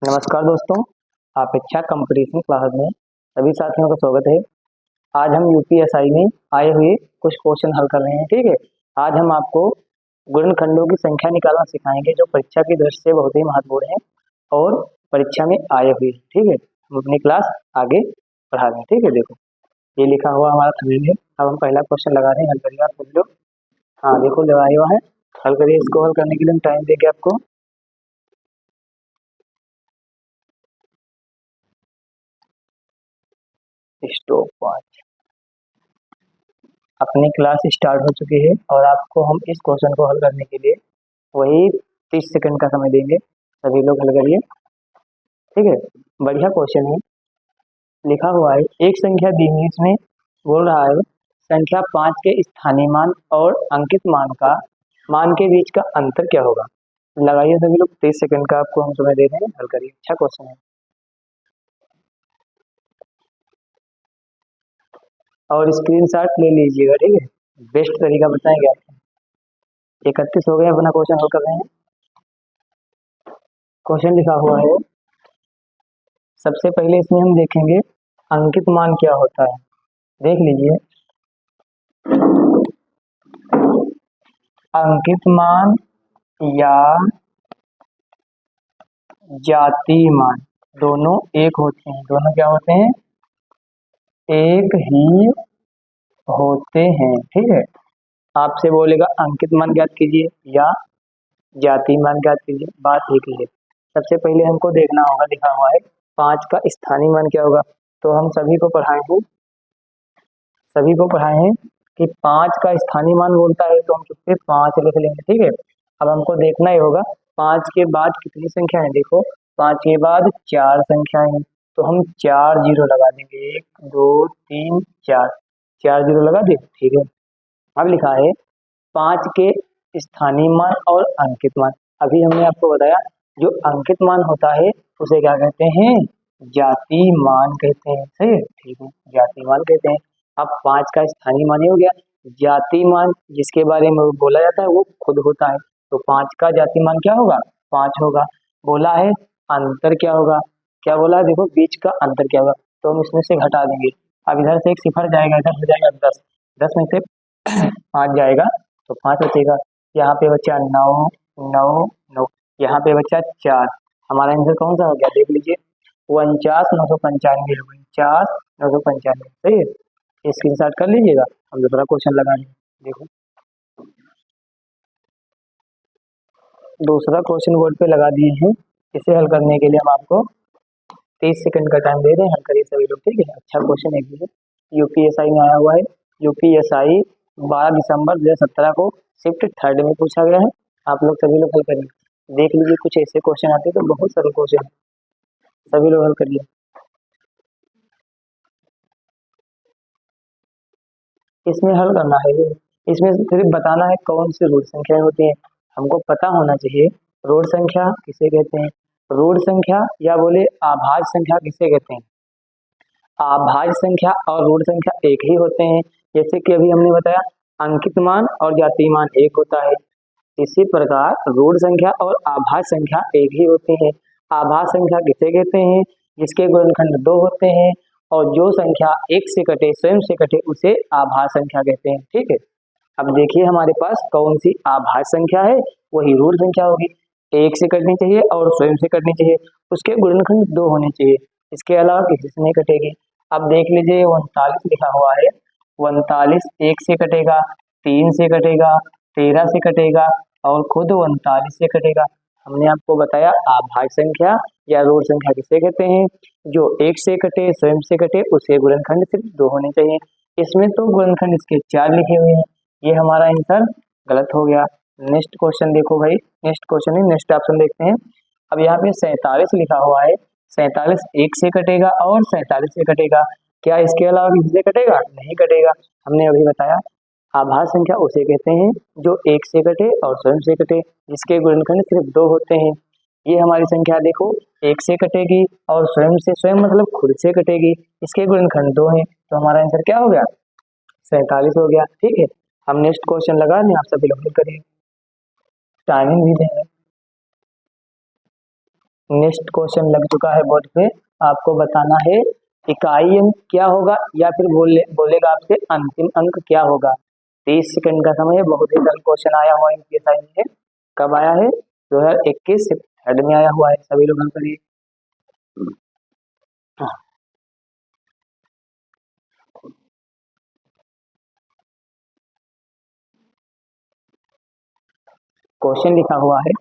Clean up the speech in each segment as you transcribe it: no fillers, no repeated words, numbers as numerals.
नमस्कार दोस्तों, अपेक्षा कंपटीशन क्लास में सभी साथियों का स्वागत है। आज हम यूपीएसआई में आए हुए कुछ क्वेश्चन हल कर रहे हैं। ठीक है, आज हम आपको गुणनखंडों की संख्या निकालना सिखाएंगे जो परीक्षा की दृष्टि से बहुत ही महत्वपूर्ण है और परीक्षा में आए हुए। ठीक है, हम अपनी क्लास आगे बढ़ा रहे हैं। ठीक है, देखो ये लिखा हुआ हमारा थंबनेल है। अब हम पहला क्वेश्चन लगा रहे हैं, हल करिए आप सभी लोग। हाँ देखो लगाया हुआ है, हल करिए। इसको हल करने के लिए हम टाइम देंगे आपको। Stop watch. अपनी क्लास स्टार्ट हो चुकी है और आपको हम इस क्वेश्चन को हल करने के लिए वही 30 सेकंड का समय देंगे। सभी लोग हल करिए। ठीक है, बढ़िया क्वेश्चन है। लिखा हुआ है एक संख्या दी है, इसमें बोल रहा है संख्या 5 के स्थानीय मान और अंकित मान के बीच का अंतर क्या होगा। लगाइए सभी लोग, 30 सेकंड का आपको हम समय दे रहे हैं, हल करिए। अच्छा क्वेश्चन है और स्क्रीनशॉट ले लीजिएगा। ठीक है, बेस्ट तरीका बताएंगे आपको। 31 हो गए, अपना क्वेश्चन हल कर रहे हैं। क्वेश्चन लिखा हुआ है, सबसे पहले इसमें हम देखेंगे अंकित मान क्या होता है। देख लीजिए, अंकित मान या जातीय मान दोनों एक होते हैं। दोनों क्या होते हैं? एक ही होते हैं। ठीक है, आपसे बोलेगा अंकित मान ज्ञात कीजिए या जातीय मान ज्ञात कीजिए, बात एक ही है। सबसे पहले हमको देखना होगा, लिखा हुआ है 5 का स्थानीय मान क्या होगा। तो हम सभी को पढ़ाए हैं कि 5 का स्थानीय मान बोलता है तो हम चुपके 5 लिख लेंगे। ठीक है, अब हमको देखना ही होगा 5 के बाद कितनी संख्या है। देखो 5 के बाद 4 संख्याएं हैं, तो हम 4 जीरो लगा देंगे। 1 2 3 4, 4 जीरो लगा दे। ठीक है, अब लिखा है 5 के स्थानीय मान और अंकित मान। अभी हमने आपको बताया जो अंकित मान होता है उसे क्या कहते हैं? जातीय मान कहते हैं। सही है, ठीक है, जातीय मान कहते हैं। अब 5 का स्थानीय मान ही हो गया। जातीय मान जिसके बारे में बोला जाता है वो खुद होता है, तो 5 का जातीय मान क्या होगा? 5 होगा। बोला है अंतर क्या होगा? क्या बोला है? देखो बीच का अंतर क्या होगा, तो हम इसमें से घटा देंगे। अब इधर से एक सिफर जाएगा, इधर हो जाएगा 10, 10 में से 5 जाएगा तो 5 बचेगा। यहाँ पे बचा 9 9 9, यहाँ पे बचा 4। हमारा आंसर कौन सा हो गया? देख लीजिए, 49 995। 49 995, सही है। स्क्रीनशॉट कर लीजिएगा। हम दूसरा क्वेश्चन लगा रहे हैं। देखो दूसरा क्वेश्चन बोर्ड पे लगा दिए हैं। इसे हल करने के लिए हम आपको 30 सेकंड का टाइम दे रहे हैं, हल करिए सभी लोग। ठीक है, अच्छा क्वेश्चन है। यूपीएसआई में आया हुआ है। यूपीएसआई 12 दिसंबर 2017 को शिफ्ट थर्ड में पूछा गया है। आप लोग सभी लोग हल करिए। देख लीजिए, कुछ ऐसे क्वेश्चन आते हैं तो बहुत सारे क्वेश्चन है, सभी लोग हल करिए। इसमें हल करना है, इसमें सिर्फ बताना है कौन सी रूट संख्याएं होती हैं। हमको पता होना चाहिए रूट संख्या किसे कहते हैं, रूट संख्या या बोले आभाज्य संख्या किसे कहते हैं। आभाज्य संख्या और रूट संख्या एक ही होते हैं। जैसे कि अभी हमने बताया अंकित मान और जातीय मान एक होता है, इसी प्रकार रूट संख्या और आभाज्य संख्या एक ही होती है। आभाज्य संख्या किसे कहते हैं? जिसके गुणनखंड 2 होते हैं और जो संख्या एक से कटे, स्वयं से कटे, उसे आभाज्य संख्या कहते हैं। ठीक है, अब देखिए हमारे पास कौन सी आभाज्य संख्या है, वही रूट संख्या होगी। एक से कटनी चाहिए और स्वयं से कटनी चाहिए, उसके गुणनखंड 2 होने चाहिए, इसके अलावा किसी से नहीं कटेगी। अब देख लीजिए 39 लिखा हुआ है। 39 एक से कटेगा, 3 से कटेगा, 13 से कटेगा और खुद 39 से कटेगा। हमने आपको बताया आभाज्य संख्या या रूट संख्या किसे कहते हैं? जो एक से कटे, स्वयं से कटे, उसके गुणनखंड सिर्फ 2 होने चाहिए। इसमें तो गुणनखंड इसके 4 लिखे हुए हैं, ये हमारा आंसर गलत हो गया। नेक्स्ट क्वेश्चन देखो भाई, नेक्स्ट क्वेश्चन है, नेक्स्ट ऑप्शन देखते हैं। अब यहाँ पे 47 लिखा हुआ है। 47 एक से कटेगा और 47 से कटेगा, क्या इसके अलावा किसी से कटेगा? नहीं कटेगा। हमने अभी बताया आभाज्य संख्या उसे कहते हैं जो एक से कटे और स्वयं से कटे, जिसके गुणनखंड सिर्फ 2 होते हैं। ये हमारी संख्या देखो एक से कटेगी और स्वयं से, स्वयं मतलब खुद से कटेगी, इसके गुणनखंड 2 हैं, तो हमारा आंसर क्या हो गया? 47 हो गया। ठीक है, हम नेक्स्ट क्वेश्चन लगा दें, आप सभी लोग करिए, टाइमिंग भी देंगे। नेक्स्ट क्वेश्चन लग चुका है बोर्ड पे। आपको बताना है इकाई अंक क्या होगा या फिर बोलेगा आपसे अंतिम अंक क्या होगा। 30 सेकंड का समय है। बहुत ही सरल क्वेश्चन आया हुआ है PSI में। कब आया है? 2021 हेड में आया हुआ है। सभी लोग हल करिए। क्वेश्चन लिखा हुआ है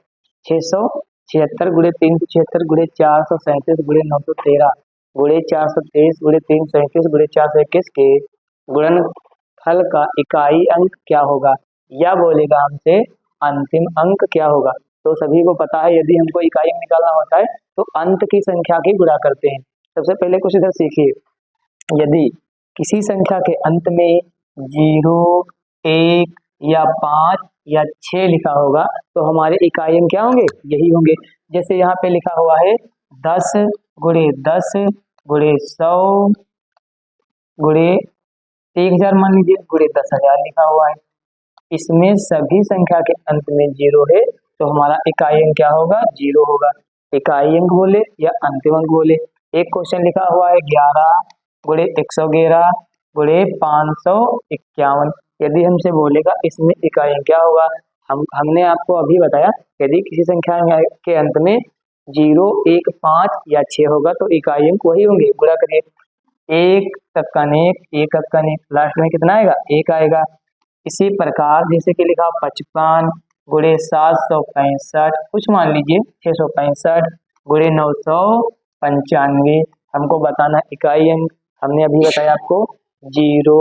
676 गुणे 376 गुणे 437 गुणे 913 गुणे 423 गुणे 337 गुणे 421 के गुणनफल का इकाई अंक क्या होगा या बोलेगा हमसे अंतिम अंक क्या होगा। तो सभी को पता है यदि हमको इकाई अंक निकालना होता है तो अंत की संख्या की गुणा करते हैं। सबसे पहले कुछ इधर सीखिए। यदि किसी संख्या के अंत में 0, 1 या 5 या 6 लिखा होगा तो हमारे इकाई अंक क्या होंगे? यही होंगे। जैसे यहाँ पे लिखा हुआ है 10 गुणे 10 गुणे 100 गुणे 1000 मान लीजिए गुणे 10,000 लिखा हुआ है। इसमें सभी संख्या के अंत में 0 है तो हमारा इकाई अंक क्या होगा? 0 होगा। इकाई अंक बोले या अंतिम अंक बोले। एक क्वेश्चन लिखा हुआ है 11 गुणे 111 गुणे 551। यदि हमसे बोलेगा इसमें इकाई अंक क्या होगा, हमने आपको अभी बताया यदि किसी संख्या के अंत में 0, 1, 5 या 6 होगा तो इकाई अंक वही होंगे। गुणा करिए। 1 तक्कन 1, 1 तक्कन 1, लास्ट में कितना आएगा? 1 आएगा। इसी प्रकार जैसे कि लिखा 55 गुणे 765 कुछ मान लीजिए 665 गुणे 995। हमको बताना इकाई अंक। हमने अभी बताया आपको 0,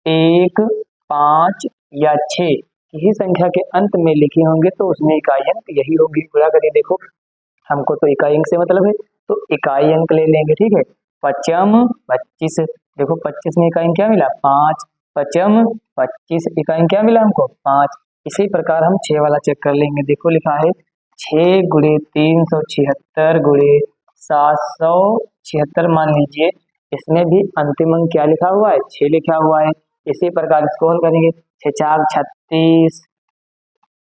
1, 5 या 6 किसी संख्या के अंत में लिखे होंगे तो उसमें इकाई अंक यही होगी। गुणा करिए। देखो हमको तो इकाई अंक से मतलब है तो इकाई अंक ले लेंगे। ठीक है। 55 25। देखो 25 में इकाई अंक क्या मिला? 5। 55 25 इकाई अंक क्या मिला हमको? 5। इसी प्रकार हम 6 वाला चेक कर लेंगे। देखो लिखा है 6 गुणे 376 गुणे 776 मान लीजिए। इसमें भी अंतिम अंक क्या लिखा हुआ है? 6 लिखा हुआ है। इसी प्रकार इसको हल करेंगे। 6 4 36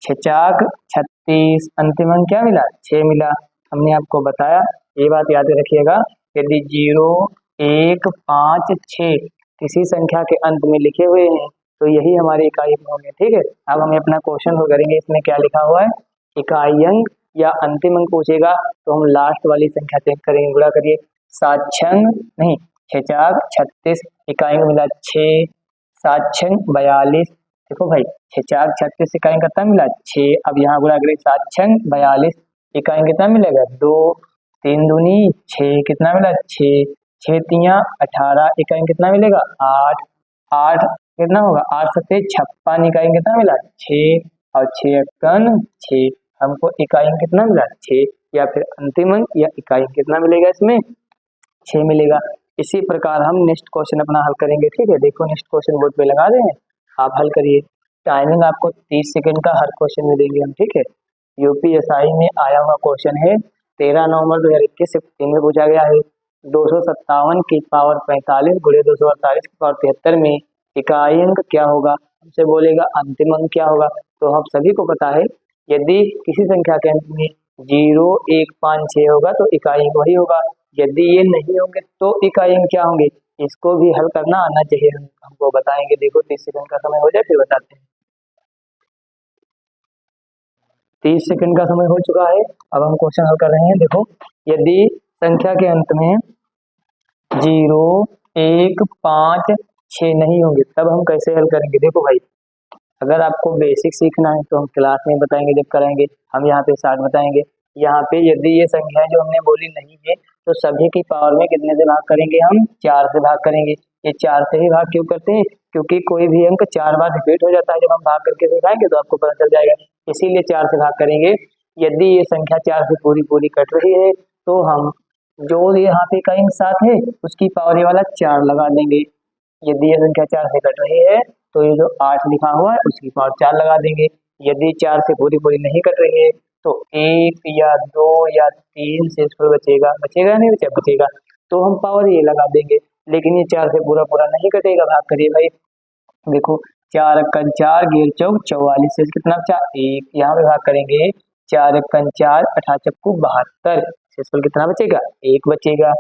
6 चाक 36 अंतिम अंक क्या मिला? 6 मिला। हमने आपको बताया ये बात याद रखिएगा यदि 0, 1, 5, 6 किसी संख्या के अंत में लिखे हुए हैं तो यही हमारे इकाई अंक होंगे। ठीक है। अब हम अपना क्वेश्चन हल करेंगे। इसमें क्या लिखा हुआ है? इकाई अंक या अंतिम अंक पूछेगा तो हम लास्ट वाली संख्या चेक करेंगे। गुणा करिए। 7 छंग नहीं 6 4 36 इकाई अंक मिला 6, 7 छंग 42। देखो भाई 6 4 36 इकाई अंक कितना मिला? 6। अब यहाँ गुणा करें 7 छंग 42 इकाई अंक कितना मिलेगा? 2। 3 दूनी 6 कितना मिला? 6। 6 तियां 18 इकाई अंक कितना मिलेगा? 8। 8 कितना होगा? 8 सत्ते 56 इकाई अंक कितना मिला? 6 और 6 अक्कन 6। हमको इकाई अंक कितना मिला? 6 या फिर अंतिम अंक या इकाई अंक कितना मिलेगा? इसमें 6 मिलेगा। इसी प्रकार हम नेक्स्ट क्वेश्चन अपना हल करेंगे। ठीक है। देखो नेक्स्ट क्वेश्चन बोर्ड पे लगा दें, आप हल करिए। टाइमिंग आपको 30 सेकंड का हर क्वेश्चन में देंगे हम। ठीक है। यूपीएसआई में आया हुआ क्वेश्चन है 13 नवंबर 2021 से में पूछा गया है 257 की पावर 45 गुणे 248 की पावर 73 में इकाई अंक क्या होगा। हमसे बोलेगा अंतिम अंक क्या होगा। तो हम सभी को पता है यदि किसी संख्या के अंत में 0, 1, 5, 6 होगा तो इकाई अंक वही होगा। यदि ये नहीं होंगे तो इकाई अंक क्या होंगे। इसको भी हल करना आना चाहिए। हमको बताएंगे। देखो 30 सेकंड का समय हो जाए फिर बताते हैं। 30 सेकंड का समय हो चुका है। अब हम क्वेश्चन हल कर रहे हैं। देखो यदि संख्या के अंत में 0, 1, 5, 6 नहीं होंगे तब हम कैसे हल करेंगे। देखो भाई अगर आपको बेसिक सीखना है तो हम क्लास में बताएंगे जब कराएंगे। हम यहाँ पे साथ बताएंगे। यहाँ पे यदि ये संख्या जो हमने बोली नहीं है तो सभी की पावर में कितने से भाग करेंगे? हम 4 से भाग करेंगे। ये 4 से ही भाग क्यों करते हैं? क्योंकि कोई भी अंक 4 बार रिपीट हो जाता है। जब हम भाग करके दिखाएंगे तो आपको पता चल जाएगा। इसीलिए 4 से भाग करेंगे। यदि ये संख्या 4 से पूरी पूरी कट रही है तो हम जो यहाँ पे का अंक 7 है उसकी पावर ये वाला 4 लगा देंगे। यदि ये संख्या 4 से कट रही है तो ये जो 8 लिखा हुआ है उसकी पावर 4 लगा देंगे। यदि 4 से पूरी पूरी नहीं कट रही है तो 1 या 2 या 3 से इसको बचेगा या नहीं बचेगा तो हम पावर ये लगा देंगे। लेकिन ये 4 से पूरा पूरा नहीं कटेगा। भाग करिए भाई। देखो 4 अक्कन 4 गेर चौक 44 से कितना बचा? 1। यहाँ पे भाग करेंगे 4 एकन 4, 18 चक्कू 72, शेषफल कितना बचेगा? 1 बचेगा।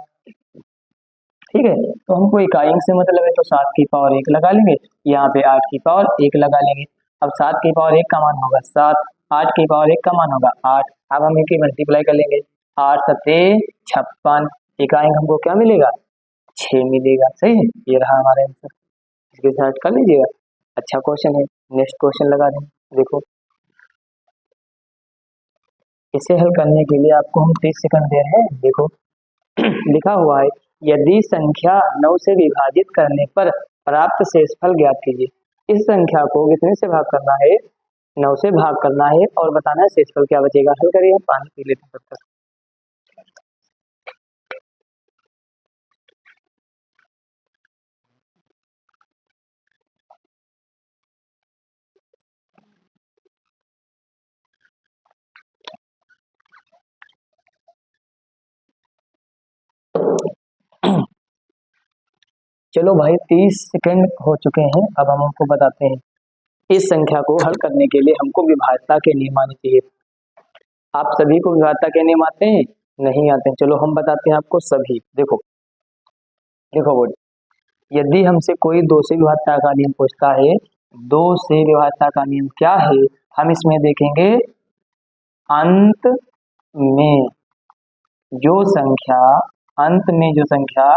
ठीक है, तो हमको इकाई अंक से मतलब है तो 7 की पावर 1 लगा लेंगे, यहाँ पे 8 की पावर 1 लगा लेंगे। अब 7 की पावर 1 का मान होगा 7, 8 की पावर 1 का मान होगा 8। अब हम इनकी मल्टीप्लाई कर लेंगे, 8 सत्ते 56, इकाई अंक हमको क्या मिलेगा? 6 मिलेगा। सही है, ये रहा हमारा आंसर, इसके साथ कर लीजिएगा। अच्छा क्वेश्चन है, नेक्स्ट क्वेश्चन लगा दें। देखो इसे हल करने के लिए आपको हम 30 सेकंड दे रहे हैं। देखो लिखा हुआ है, यदि संख्या 9 से विभाजित करने पर प्राप्त शेषफल ज्ञात कीजिए। इस संख्या को कितने से भाग करना है? 9 से भाग करना है और बताना है शेषफल क्या बचेगा। हल करिए, हम पानी पी लेते हैं तब तक। चलो भाई 30 सेकंड हो चुके हैं, अब हम आपको बताते हैं। इस संख्या को हल करने के लिए हमको विभाज्यता के नियम आने चाहिए। आप सभी को विभाज्यता के नियम आते हैं? नहीं आते हैं, चलो हम बताते हैं आपको सभी। देखो देखो बोल, यदि हमसे कोई 2 से विभाज्यता का नियम पूछता है, 2 से विभाज्यता का नियम क्या है, हम इसमें देखेंगे अंत में जो संख्या अंत में जो संख्या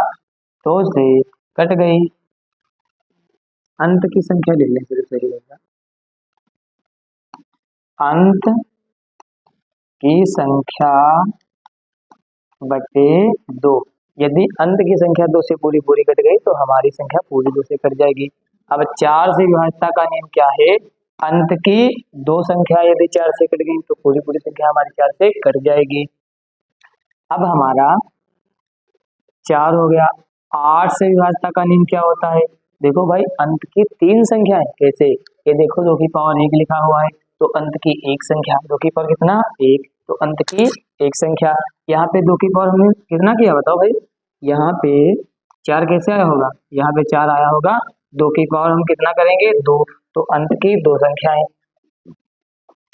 2 से कट गई, अंत की संख्या लिख लें फिर सही रहेगा। अंत की संख्या बटे 2, यदि अंत की संख्या 2 से पूरी पूरी कट गई तो हमारी संख्या पूरी 2 से कट जाएगी। अब 4 से विभाज्यता का नियम क्या है? अंत की 2 संख्या यदि 4 से कट गई तो पूरी पूरी संख्या हमारी 4 से कट जाएगी। अब हमारा 4 हो गया। 8 से विभाज्यता का नियम क्या होता है? देखो भाई, अंत की 3 संख्याएं कैसे, ये देखो 2 की पावर 1 लिखा हुआ है, तो अंत की 1 संख्या, 2 की पावर कितना? 1, तो अंत की 1 संख्या। यहाँ पे 2 की पावर हमने कितना किया बताओ भाई? यहाँ पे 4 कैसे आया होगा? यहाँ पे 4 आया होगा, 2 की पावर हम कितना करेंगे? 2, तो अंत की 2 संख्याएं।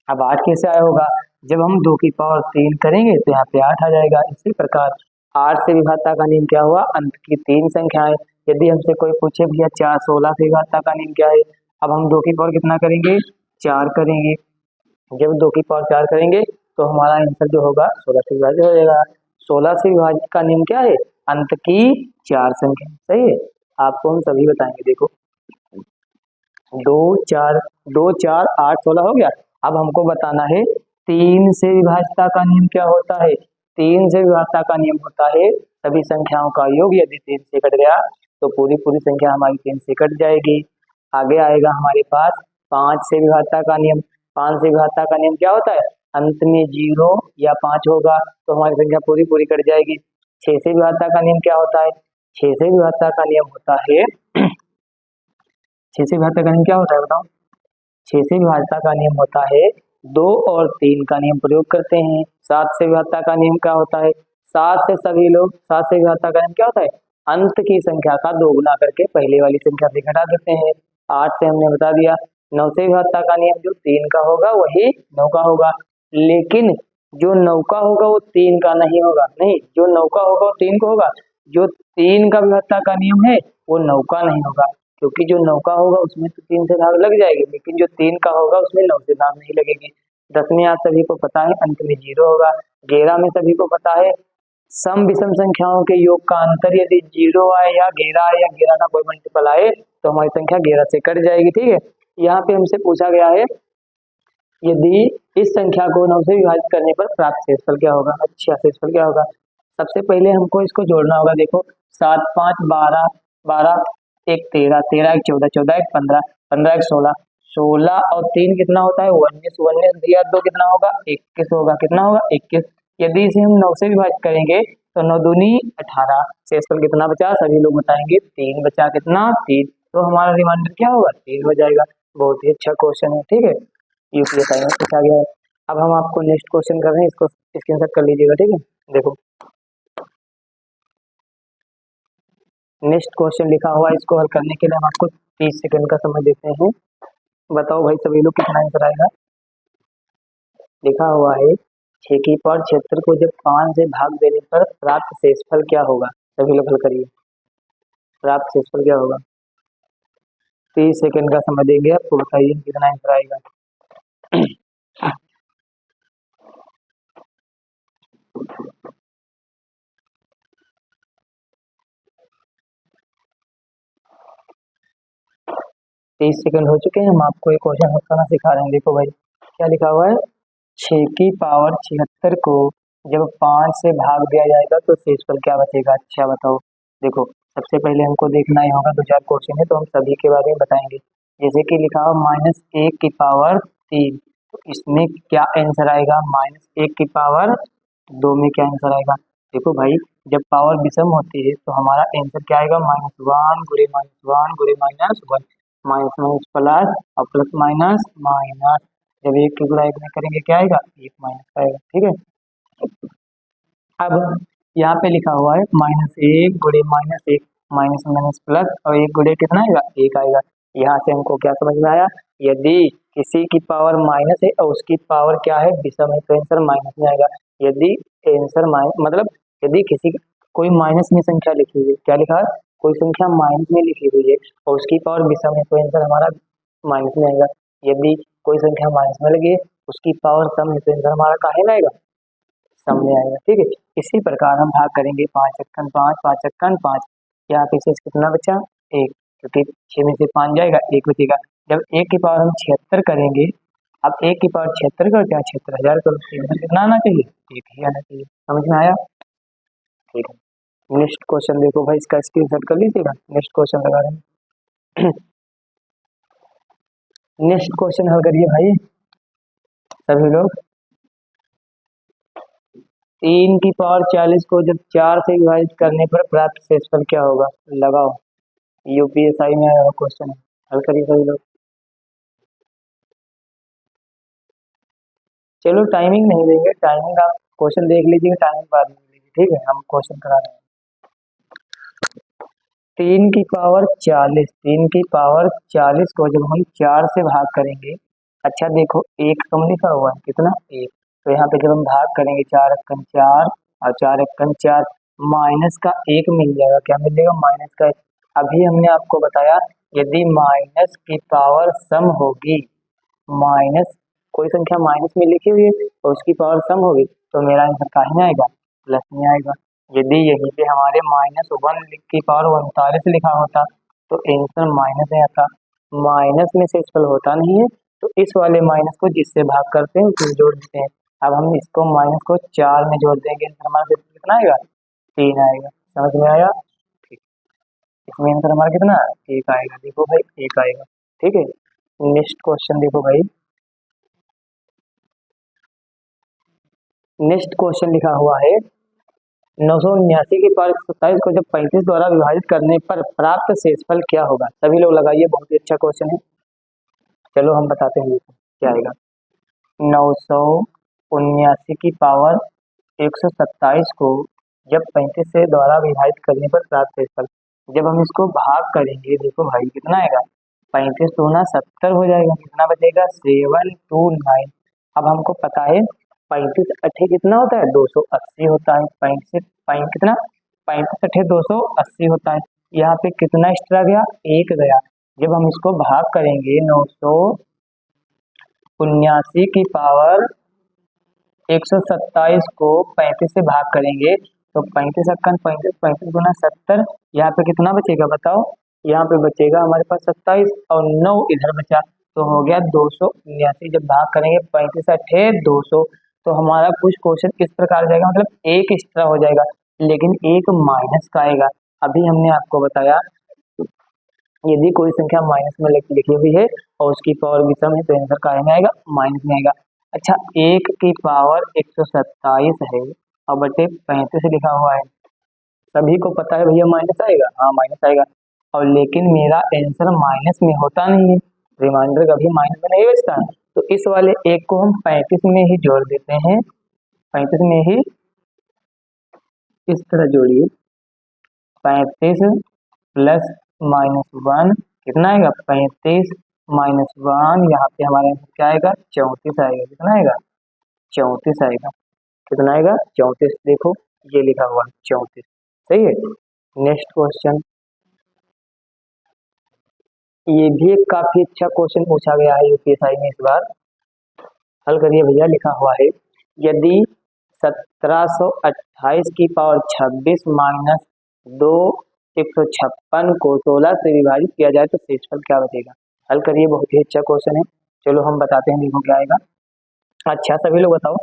अब 8 कैसे आया होगा? जब हम 2 की पावर 3 करेंगे तो यहाँ पे 8 आ जाएगा। इसी प्रकार 8 से विभाज्यता का नियम क्या हुआ? अंत की 3 संख्याएं। यदि हमसे कोई पूछे भैया 4 16 से विभाज्यता का नियम क्या है, अब हम 2 की पावर कितना करेंगे? 4 करेंगे। जब 2 की पावर 4 करेंगे तो हमारा आंसर जो होगा 16 से विभाजित हो जाएगा। 16 से विभाजित का नियम क्या है? अंत की 4 संख्या। सही है, आपको हम सभी बताएंगे। देखो 2 4 2 4 8 16 हो गया। अब हमको बताना है 3 से विभाज्यता का नियम क्या होता है? 3 से विभाज्यता का नियम होता है सभी संख्याओं का योग यदि 3 से कट गया तो पूरी पूरी संख्या हमारी 3 से कट जाएगी। आगे आएगा हमारे पास 5 से विभाज्यता का नियम। 5 से विभाज्यता का नियम क्या होता है? अंत में 0 या 5 होगा तो हमारी संख्या पूरी पूरी कट जाएगी। 6 से विभाज्यता का नियम क्या होता है? 6 से विभाज्यता का नियम होता है 6 से विभाज्यता का नियम क्या होता है बताओ? 6 से विभाज्यता का नियम होता है 2 और 3 का नियम प्रयोग करते हैं। 7 से विभाज्यता का नियम क्या होता है? 7 से सभी लोग 7 से विभाज्यता का नियम क्या होता है? अंत की संख्या का 2 गुना करके पहले वाली संख्या से घटा देते हैं। 8 से हमने बता दिया। 9 से विभाज्यता का नियम जो 3 का होगा वही 9 का होगा, लेकिन जो 9 का होगा वो 3 का नहीं होगा। नहीं, जो 9 का होगा वो 3 का होगा, जो 3 का विभाज्यता का नियम है वो 9 का नहीं होगा, क्योंकि जो 9 का होगा उसमें तो 3 से भाग लग जाएगी, लेकिन जो 3 का होगा उसमें 9 से भाग नहीं लगेगी। 10 में आप सभी को पता है अंत में 0 होगा। 11 में सभी को पता है सम विषम संख्याओं के योग का अंतर यदि 0 आए या 11 आए या 11 का कोई मल्टीपल आए तो हमारी संख्या 11 से कट जाएगी। ठीक है, यहाँ पे हमसे पूछा गया है यदि इस संख्या को 9 से विभाजित करने पर प्राप्त शेषफल क्या होगा। अच्छा, शेषफल क्या होगा? सबसे पहले हमको इसको जोड़ना होगा। देखो 7 5 12, 12 1 13, 13 1 14, 14 1 15, 15 1 16, 16 और 3 कितना होता है? 19, 19 दिया 2 कितना होगा? 21 होगा। कितना होगा? 21। यदि इसे हम 9 से विभाजित करेंगे तो 9 दूनी 18, शेषफल कितना बचा? सभी लोग बताएंगे 3 बचा। कितना? 3। तो हमारा रिमाइंडर क्या होगा? 3 हो जाएगा। बहुत ही अच्छा क्वेश्चन है। ठीक है, यूपीएससी में पूछा गया है। अब हम आपको नेक्स्ट क्वेश्चन कर रहे हैं, इसको स्क्रीनशॉट कर लीजिएगा। ठीक है, देखो नेक्स्ट क्वेश्चन लिखा हुआ है, इसको हल करने के लिए हम आपको 30 सेकंड का समय देते हैं। बताओ भाई सभी लोग कितना आंसर आएगा? लिखा हुआ है 6 की पावर 76 को जब 5 से भाग देने पर प्राप्त शेषफल क्या होगा? सभी लोग हल करिए। प्राप्त शेषफल क्या होगा? 30 सेकंड का समय देंगे आपको, बताइए कितना आंसर आएगा। 30 सेकंड हो चुके हैं। हम आपको एक क्वेश्चन हल करना सिखा रहे हैं। देखो भाई क्या लिखा हुआ है, 6 की पावर 76 को जब 5 से भाग दिया जाएगा तो शेषफल क्या बचेगा? अच्छा बताओ। देखो सबसे पहले हमको देखना ही होगा, 2-4 क्वेश्चन है तो हम सभी के बारे में बताएंगे। जैसे कि लिखा हुआ -1 की पावर 3, तो इसमें क्या आंसर आएगा? -1 की पावर 2 में क्या आंसर आएगा? देखो भाई जब पावर विषम होती है तो हमारा आंसर क्या आएगा? -1 गुणे -1 गुणे -1, माइनस माइनस प्लस और प्लस माइनस माइनस। जब एक की गुणा एक में करेंगे क्या आएगा? एक माइनस आएगा। ठीक है, अब यहाँ पे लिखा हुआ है -1 गुणे -1, माइनस माइनस प्लस और एक गुणे कितना आएगा? एक आएगा। यहाँ से हमको क्या समझ में आया? यदि किसी की पावर माइनस है और उसकी पावर क्या है? विषम है, तो आंसर माइनस में आएगा। यदि आंसर माइनस मतलब यदि किसी कोई माइनस में संख्या लिखी हुई है, क्या लिखा है? कोई संख्या माइनस में लिखी हुई है और उसकी पावर विषम है तो आंसर हमारा माइनस में आएगा। यदि कोई संख्या माइनस में लगी है, उसकी पावर सम है तो आंसर हमारा काहे में आएगा? सम में आएगा। ठीक है, इसी प्रकार हम भाग करेंगे 5 5 5 5। यहाँ पे शेष कितना बचा? एक, क्योंकि 6 में से 5 जाएगा, एक बचेगा। जब 1 की पावर हम 76 करेंगे, अब 1 की पावर 76 करते हैं, 76,000 करो, आंसर कितना आना चाहिए? एक ही आना चाहिए। समझ में आया? ठीक है, नेक्स्ट क्वेश्चन देखो भाई, इसका स्क्रीनशॉट कर लीजिएगा। नेक्स्ट क्वेश्चन लगा रहे हैं। नेक्स्ट क्वेश्चन हल करिए भाई सभी लोग। 3 की पावर 40 को जब 4 से विभाजित करने पर प्राप्त शेषफल क्या होगा? लगाओ, यूपीएसआई में आया हुआ क्वेश्चन है, हल करिए सभी लोग। चलो टाइमिंग नहीं देंगे, टाइमिंग आप क्वेश्चन देख लीजिएगा, टाइमिंग बाद में लीजिए। ठीक है, हम क्वेश्चन करा रहे हैं। 3 की पावर 40 को जब हम 4 से भाग करेंगे, अच्छा देखो एक कम लिखा हुआ है, कितना? एक। तो यहाँ पे जब हम भाग करेंगे 4 × 4 और 4 × 4, माइनस का एक मिल जाएगा। क्या मिल जाएगा? माइनस का एक। अभी हमने आपको बताया यदि माइनस की पावर सम होगी, माइनस कोई संख्या माइनस में लिखी हुई है और उसकी पावर सम होगी तो मेरा आंसर काहे में आएगा? प्लस में आएगा। यदि यहीं पे हमारे -1 की पावर 39 लिखा होता तो आंसर माइनस में आता। माइनस में शेषफल होता नहीं है, तो इस वाले माइनस को जिससे भाग करते हैं उसमें जोड़ देते हैं। अब हम इसको माइनस को 4 में जोड़ देंगे, आंसर हमारा कितना आएगा? 3 आएगा। समझ में आया? ठीक, इसमें आंसर हमारा कितना? एक आएगा। देखो भाई एक आएगा। ठीक है, नेक्स्ट क्वेश्चन देखो भाई। नेक्स्ट क्वेश्चन लिखा हुआ है 979 की पावर 127 को जब 35 द्वारा विभाजित करने पर प्राप्त शेषफल क्या होगा? सभी लोग लगाइए, बहुत ही अच्छा क्वेश्चन है। चलो हम बताते हैं क्या आएगा। 979 की पावर 127 को जब 35 से द्वारा विभाजित करने पर प्राप्त शेषफल, जब हम इसको भाग करेंगे, देखो भाई कितना आएगा? 35 दूना 70 हो जाएगा, कितना बचेगा? 729। अब हमको पता है 35 अठे कितना होता है? 280 होता है। 35 कितना? 35 अठे 280 होता है। यहाँ पे कितना एक्स्ट्रा गया? एक गया। जब हम इसको भाग करेंगे 979 की पावर 127 को 35 से भाग करेंगे तो 35 अक्कन 35, 35 गुना 70, यहाँ पे कितना बचेगा बताओ? यहाँ पे बचेगा हमारे पास 27 और 9 इधर बचा तो हो गया 279। जब भाग करेंगे 35 अठे 200 तो हमारा कुछ क्वेश्चन इस प्रकार जाएगा, मतलब एक एक्स्ट्रा हो जाएगा लेकिन एक माइनस का आएगा। अभी हमने आपको बताया यदि कोई संख्या माइनस में लिखी हुई है और उसकी पावर विषम है तो आंसर काहे में आएगा? माइनस में आएगा। अच्छा 1 की पावर 127 है और बटे 35 लिखा हुआ है, सभी को पता है भैया माइनस आएगा। हाँ माइनस आएगा, और लेकिन मेरा आंसर माइनस में होता नहीं है, रिमाइंडर कभी माइनस में नहीं बचता। तो इस वाले एक को हम 35 में ही जोड़ देते हैं। 35 में ही इस तरह जोड़िए, 35 प्लस -1 कितना आएगा? 35 -1, यहाँ पे हमारे आंसर क्या आएगा? 34 आएगा। कितना आएगा? 34 आएगा। कितना आएगा? 34। देखो ये लिखा हुआ है 34। सही है। नेक्स्ट क्वेश्चन, ये भी एक काफी अच्छा क्वेश्चन पूछा गया है यूपीएसआई में इस बार। हल करिए भैया। लिखा हुआ है, यदि 1728 की पावर 26 माइनस 2 156 को 16 से विभाजित किया जाए तो शेषफल क्या बचेगा? हल करिए, बहुत ही अच्छा क्वेश्चन है। चलो हम बताते हैं, देखो क्या आएगा। अच्छा सभी लोग बताओ,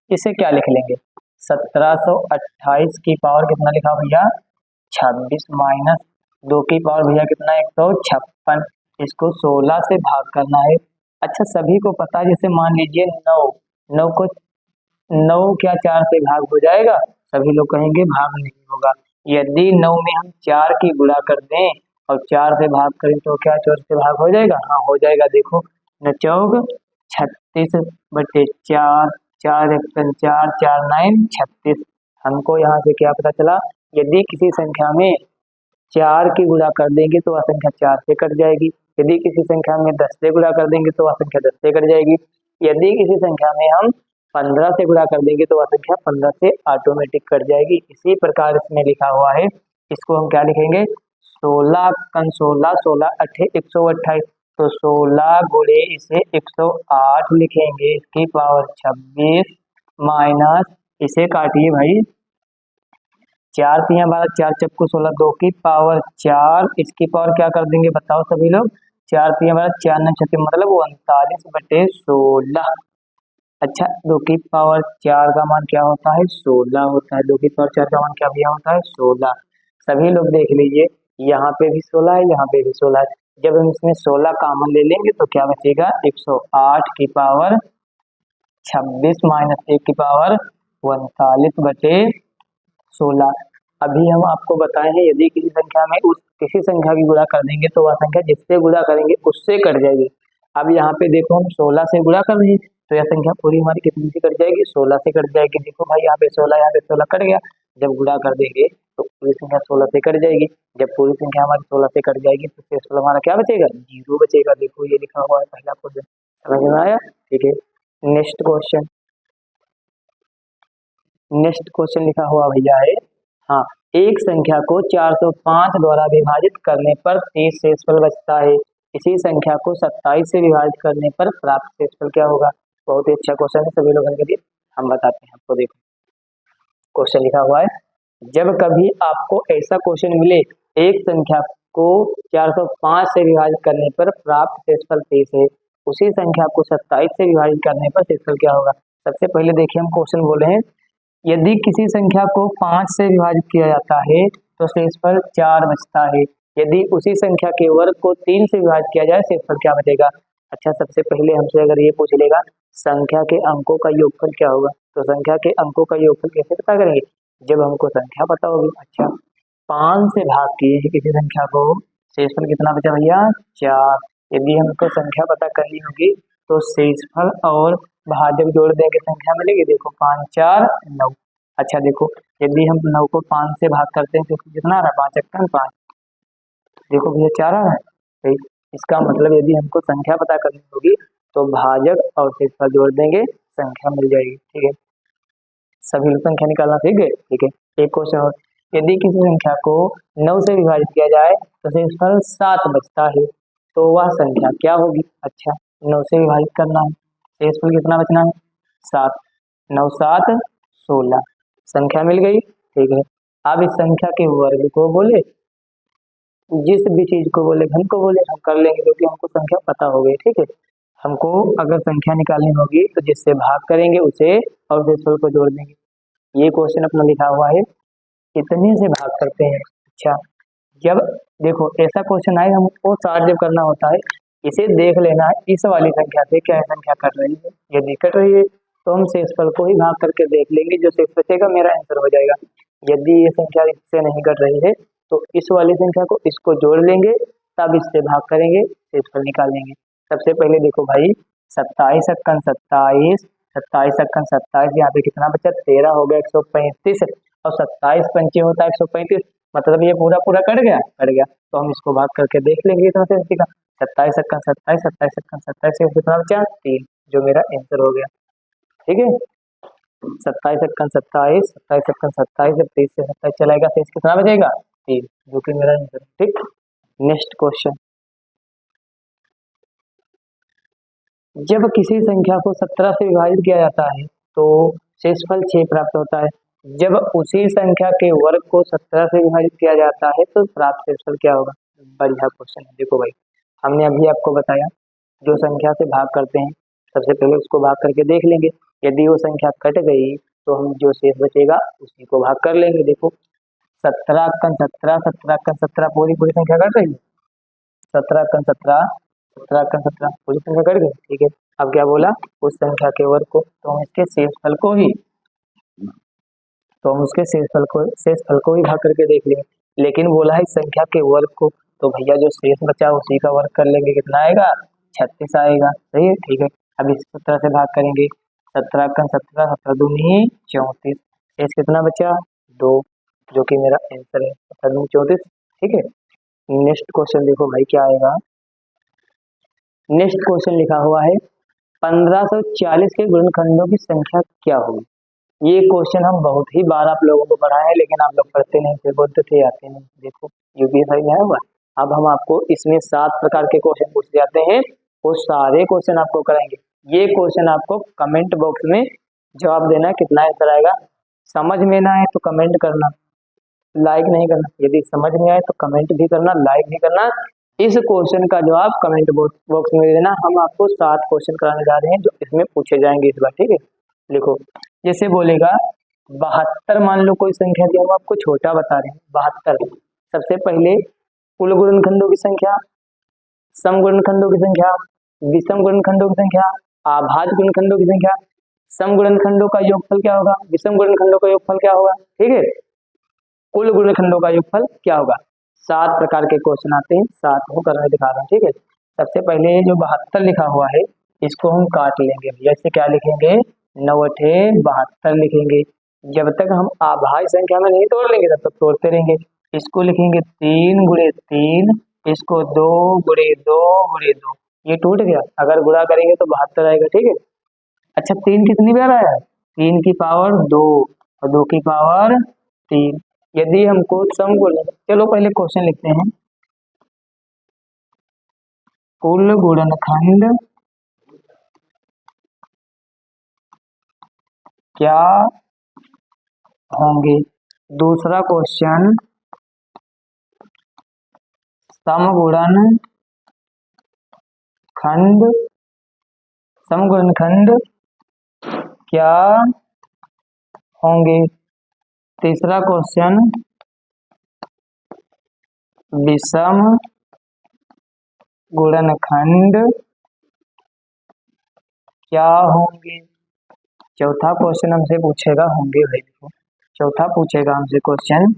इसे क्या लिख लेंगे? 1728 की पावर कितना लिखा भैया? 26 माइनस 2 की पावर भैया कितना? 156। इसको 16 से भाग करना है। अच्छा सभी को पता है, जैसे मान लीजिए 9, 9 को 9 क्या 4 से भाग हो जाएगा? सभी लोग कहेंगे भाग नहीं होगा। यदि 9 में हम 4 की गुणा कर दें और 4 से भाग करें तो क्या 4 से भाग हो जाएगा? हाँ हो जाएगा। देखो न चौक 36/4, 4 एक 4, 4 9 36। हमको यहाँ से क्या पता चला? यदि किसी संख्या में 4 की गुणा कर देंगे तो वह संख्या 4 से कट जाएगी। यदि किसी संख्या में 10 से गुणा कर देंगे तो वह संख्या 10 से कट जाएगी। यदि किसी संख्या में हम 15 से गुणा कर देंगे तो वह संख्या 15 से ऑटोमेटिक कट जाएगी। इसी प्रकार इसमें लिखा हुआ है, इसको हम क्या लिखेंगे? 16 कन 16, 16 अठे 128, तो 16 गुणे इसे 108 लिखेंगे। इसकी पावर 26 माइनस, इसे काटिए भाई, 4 तिया 12, 4 चक्कू 16, 2 की पावर 4, इसकी पावर क्या कर देंगे बताओ सभी लोग? 4 तिया 12, 4 9 36, मतलब 39/16। अच्छा 2 की पावर 4 का मान क्या होता है? 16 होता है। 2 की पावर 4 का मान क्या भैया होता है? 16। सभी लोग देख लीजिए, यहाँ पे भी 16 है, यहाँ पे भी 16 है। जब हम इसमें 16 कॉमन ले लेंगे तो क्या बचेगा? 108 की पावर 26 माइनस 1 की पावर 39/16। अभी हम आपको बताए हैं, यदि किसी संख्या में उस किसी संख्या की गुणा कर देंगे तो वह संख्या जिससे गुणा करेंगे उससे कट जाएगी। अब यहाँ पे देखो हम 16 से गुणा कर रहे हैं तो यह संख्या पूरी हमारी कितनी से कट जाएगी? 16 से कट जाएगी। देखो भाई यहाँ पे 16, यहाँ पे 16 कट गया। जब गुणा कर देंगे तो पूरी संख्या 16 से कट जाएगी। जब पूरी संख्या हमारी 16 से कट जाएगी तो शेषफल हमारा क्या बचेगा? 0 बचेगा। देखो ये लिखा हुआ है पहला क्वेश्चन। समझ में आया? ठीक है। नेक्स्ट क्वेश्चन, नेक्स्ट क्वेश्चन लिखा हुआ भैया है, हाँ, एक संख्या को 405 द्वारा विभाजित करने पर 30 शेषफल बचता है। इसी संख्या को 27 से विभाजित करने पर प्राप्त शेषफल क्या होगा? बहुत ही अच्छा क्वेश्चन है, सभी लोगों के लिए हम बताते हैं आपको। देखो क्वेश्चन लिखा हुआ है, जब कभी आपको ऐसा क्वेश्चन मिले, एक संख्या को 405 से विभाजित करने पर प्राप्त शेषफल 30 है, उसी संख्या को 27 से विभाजित करने पर शेषफल क्या होगा? सबसे पहले देखिए, हम क्वेश्चन बोले हैं, यदि किसी संख्या को 5 से विभाजित किया जाता है तो शेषफल 4 बचता है। यदि उसी संख्या के वर्ग को 3 से विभाजित किया जाए शेषफल क्या बचेगा? अच्छा सबसे पहले हमसे अगर ये पूछ लेगा संख्या के अंकों का योगफल क्या होगा, तो संख्या के अंकों का योगफल कैसे पता करेंगे? जब हमको संख्या पता होगी। अच्छा 5 से भाग किए हैं किसी संख्या को, शेषफल कितना बचा भैया? 4। यदि हमको संख्या पता करनी होगी तो शेषफल और भाजक जोड़ देंगे, संख्या मिलेगी। देखो 5 4 9। अच्छा देखो, यदि हम 9 को 5 से भाग करते हैं तो कितना आ रहा है? 5 1 5। देखो भैया 4 आ रहा है। सही। इसका मतलब यदि हमको संख्या पता करनी होगी तो भाजक और शेषफल जोड़ देंगे, संख्या मिल जाएगी। ठीक है, सभी लोग संख्या निकालना सीख गए। ठीक है, एक क्वेश्चन और, यदि किसी संख्या को 9 से विभाजित किया जाए तो शेषफल 7 बचता है, तो वह संख्या क्या होगी? अच्छा 9 से विभाजित करना है, शेषफल कितना बचना है? 7। 9 7 16, संख्या मिल गई। ठीक है, अब इस संख्या के वर्ग को बोले, जिस भी चीज को बोले घन को बोले हम कर लेंगे क्योंकि हमको संख्या पता हो गई। ठीक है, हमको अगर संख्या निकालनी होगी तो जिससे भाग करेंगे उसे और शेषफल को जोड़ देंगे। ये क्वेश्चन अपना लिखा हुआ है, कितने से भाग करते हैं। अच्छा जब देखो ऐसा क्वेश्चन आए, हमको सार जब करना होता है, इसे देख लेना है इस वाली संख्या से क्या संख्या कट रही है। यदि कट रही है तो हम शेषफल को ही भाग करके देख लेंगे, जो शेष बचेगा मेरा आंसर हो जाएगा। यदि ये संख्या इससे नहीं कट रही है तो इस वाली संख्या को इसको जोड़ लेंगे, तब इससे भाग करेंगे, शेषफल निकाल लेंगे। सबसे पहले देखो भाई, 27 अक्कन 27, 27 अक्कन 27, यहाँ पे कितना बचा? 13 हो गया 135, और 27 पंचे होता है 135, मतलब ये पूरा पूरा कट गया। कट गया तो हम इसको भाग करके देख लेंगे इतना से का। 27 अक्कन 27, 27 अक्कन 27 से कितना बचा? 3, जो मेरा आंसर हो गया। ठीक है, 27 अक्कन 27, 27 अक्कन 27, जब 23 से 27 चलाएगा शेष कितना बचेगा? 3, जो कि मेरा आंसर है। ठीक, नेक्स्ट क्वेश्चन, जब किसी संख्या को 17 से विभाजित किया जाता है तो शेषफल 6 प्राप्त होता है। जब उसी संख्या के वर्ग को 17 से विभाजित किया जाता है तो प्राप्त शेषफल क्या होगा? बढ़िया क्वेश्चन है। देखो भाई, हमने अभी आपको बताया जो संख्या से भाग करते हैं सबसे पहले उसको भाग करके देख लेंगे, यदि वो संख्या कट गई तो हम जो शेष बचेगा उसी को भाग कर लेंगे। देखो 17 अक्कन 17, 17 अक्कन 17, पूरी पूरी संख्या कट रही है। 17 अक्कन 17, 17 अक्कन 17, पूरी संख्या कट गई। ठीक है, अब क्या बोला? उस संख्या के वर्ग को, तो हम इसके शेषफल को ही शेषफल को ही भाग करके देख लेंगे। लेकिन बोला है संख्या के वर्ग को, तो भैया जो शेष बचा उसी का वर्ग कर लेंगे, कितना आएगा? 36 आएगा। सही है, ठीक है। अब इस 17 से भाग करेंगे, 17 अक्कन 17, 17 दूनी 34, शेष कितना बचा? 2, जो कि मेरा आंसर है 17 दूनी 34। ठीक है, नेक्स्ट क्वेश्चन देखो भाई क्या आएगा। नेक्स्ट क्वेश्चन लिखा हुआ है 1540 के गुणनखंडों की संख्या क्या होगी? ये क्वेश्चन हम बहुत ही बार आप लोगों को पढ़ाए हैं, लेकिन आप लोग पढ़ते नहीं थे, बोलते थे आते नहीं। देखो यूपीएससी में आया हुआ। अब हम आपको इसमें 7 प्रकार के क्वेश्चन पूछ जाते हैं, वो सारे क्वेश्चन आपको कराएंगे। ये क्वेश्चन आपको कमेंट बॉक्स में जवाब देना है, कितना आंसर आएगा। समझ में ना आए तो कमेंट करना, लाइक नहीं करना। यदि समझ में आए तो कमेंट भी करना, लाइक भी करना। इस क्वेश्चन का जवाब कमेंट बॉक्स में देना। हम आपको 7 क्वेश्चन कराने जा रहे हैं जो इसमें पूछे जाएंगे इस बार। ठीक है, लिखो। जैसे बोलेगा 72, मान लो कोई संख्या दी, हम आपको छोटा बता रहे हैं 72। सबसे पहले कुल गुणनखंडों की संख्या, सम गुणनखंडों की संख्या, विषम गुणनखंडों की संख्या, आभाज्य गुणनखंडों की संख्या, सम गुणनखंडों का योगफल क्या होगा, विषम गुणनखंडों का योगफल क्या होगा। ठीक है, कुल गुणनखंडों का योगफल क्या होगा। 7 प्रकार के क्वेश्चन आते हैं, 7 को करने दिखा रहा हूँ। ठीक है, सबसे पहले जो 72 लिखा हुआ है इसको हम काट लेंगे। जैसे क्या लिखेंगे? 9 अठे 72 लिखेंगे। जब तक हम अभाज्य संख्या में नहीं तोड़ लेंगे तब तक तोड़ते रहेंगे। इसको लिखेंगे 3 गुणे 3, इसको 2 गुणे 2 गुणे 2, ये टूट गया। अगर गुणा करेंगे तो 72 आएगा। ठीक है, अच्छा 3 कितनी बार आया? 3 की पावर 2 और 2 की पावर 3। यदि हमको सम गुण, चलो पहले क्वेश्चन लिखते हैं। कुल गुणनखंड क्या होंगे। दूसरा क्वेश्चन, समगुणनखंड क्या होंगे। तीसरा क्वेश्चन, विषम गुणनखंड क्या होंगे। चौथा क्वेश्चन हमसे पूछेगा, होंगे भाई, देखो चौथा पूछेगा हमसे क्वेश्चन,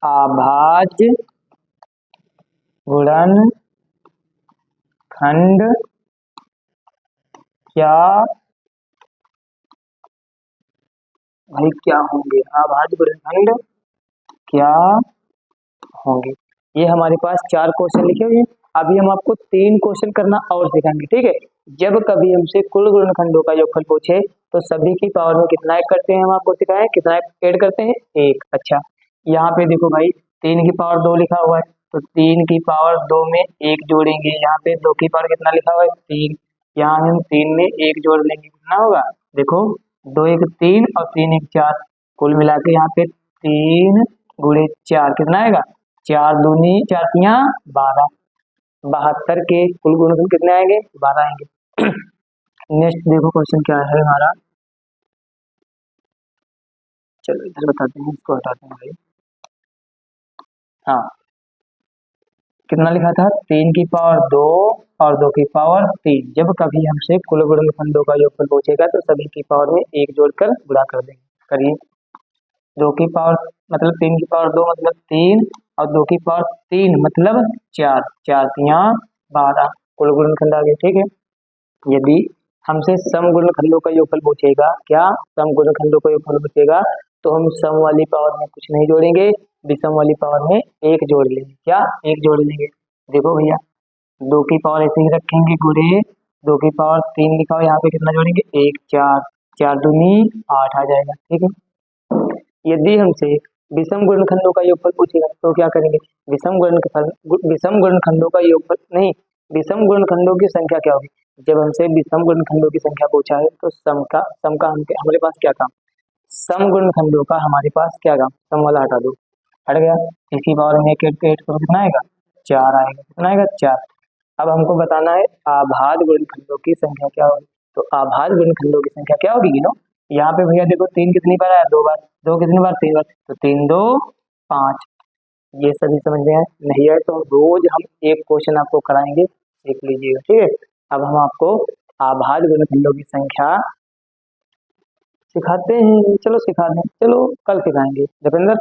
अभाज्य गुणनखंड क्या भाई क्या होंगे, अभाज्य गुणनखंड क्या होंगे। ये हमारे पास 4 क्वेश्चन लिखे हुए हैं। अभी हम आपको 3 क्वेश्चन करना और सिखाएंगे। ठीक है, जब कभी हमसे कुल गुणनखंडों का योगफल पूछे तो सभी की पावर में कितना ऐड करते हैं, हम आपको सिखाएं कितना ऐड करते हैं, 1। अच्छा, यहाँ पे देखो भाई 3 की पावर 2 लिखा हुआ है, तो 3 की पावर 2 में 1 जोड़ेंगे। यहाँ पे 2 की पावर कितना लिखा हुआ है, 3, यहाँ हम 3 में 1 जोड़ लेंगे, कितना होगा? देखो 2 1 3 और 3 1 4, कुल मिला के यहाँ पे 3 गुणे 4 कितना आएगा? 4 दूनी 4 तियां 12। 72 के कुल गुणनखंड कितने आएंगे? 12 आएंगे। नेक्स्ट देखो क्वेश्चन क्या है हमारा, चलो इधर बताते हैं, इसको हटाते हैं भाई। हाँ, कितना लिखा था? 3 की पावर 2 और 2 की पावर 3। जब कभी हमसे कुल गुणनखंडों का योगफल पूछेगा तो सभी की पावर में 1 जोड़कर गुणा कर देंगे। करिए, 2 की पावर मतलब 3 की पावर 2 मतलब 3 और 2 की पावर 3 मतलब 4, 4 तियां 12, कुल गुणनखंड आ गए। ठीक है, यदि हमसे सम गुणनखंडों का योगफल पूछेगा, क्या सम गुणनखंडों का योगफल पूछेगा, तो हम सम वाली पावर में कुछ नहीं जोड़ेंगे, विषम वाली पावर में 1 जोड़ लेंगे। क्या 1 जोड़ लेंगे? देखो भैया 2 की पावर ऐसे ही रखेंगे गुणे 2 की पावर 3 लिखा हो, यहाँ पे कितना जोड़ेंगे 1 4, 4 दूनी 8 आ जाएगा। ठीक है, यदि हमसे विषम गुणनखंडों का योगफल पूछेगा तो क्या करेंगे, विषम गुणनखंडों का योगफल नहीं, विषम गुणनखंडों की संख्या क्या होगी। जब हमसे विषम गुणनखंडों की संख्या पूछा है तो सम का हमारे पास क्या काम, सम गुणनखंडों का हमारे पास क्या काम, सम वाला हटा दो, हट गया। इसी पावर में 1 8 करो कितना आएगा 4 आएगा, कितना आएगा 4। अब हमको बताना है आभाज्य गुणनखंडों की संख्या क्या होगी, तो आभाज्य गुणनखंडों की संख्या क्या होगी गिनो। यहाँ पे भैया देखो 3 कितनी बार आया, 2 बार, 2 कितनी बार 3 बार, तो 3 2 5। ये सभी समझ में आए, नहीं है तो रोज हम एक क्वेश्चन आपको कराएंगे, सीख लीजिएगा। ठीक है, अब हम आपको आभाज्य गुणनखंडों की संख्या सिखाते हैं, चलो सिखा दें, चलो कल सिखाएंगे। दीपेंद्र,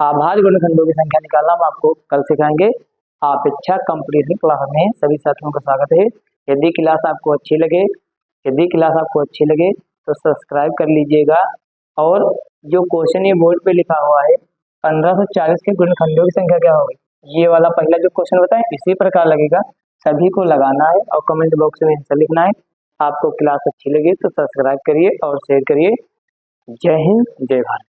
आभाज्य गुणनखंडों की संख्या निकालना हम आपको कल सिखाएंगे। अपेक्षा कंपटीशन क्लास में सभी साथियों का स्वागत है। यदि क्लास आपको अच्छी लगे तो सब्सक्राइब कर लीजिएगा। और जो क्वेश्चन ये बोर्ड पे लिखा हुआ है 1540 के गुणनखंडों की संख्या क्या होगी, ये वाला पहला जो क्वेश्चन बताएं इसी प्रकार लगेगा, सभी को लगाना है और कमेंट बॉक्स में आंसर लिखना है। आपको क्लास अच्छी लगी तो सब्सक्राइब करिए और शेयर करिए। जय हिंद, जय भारत।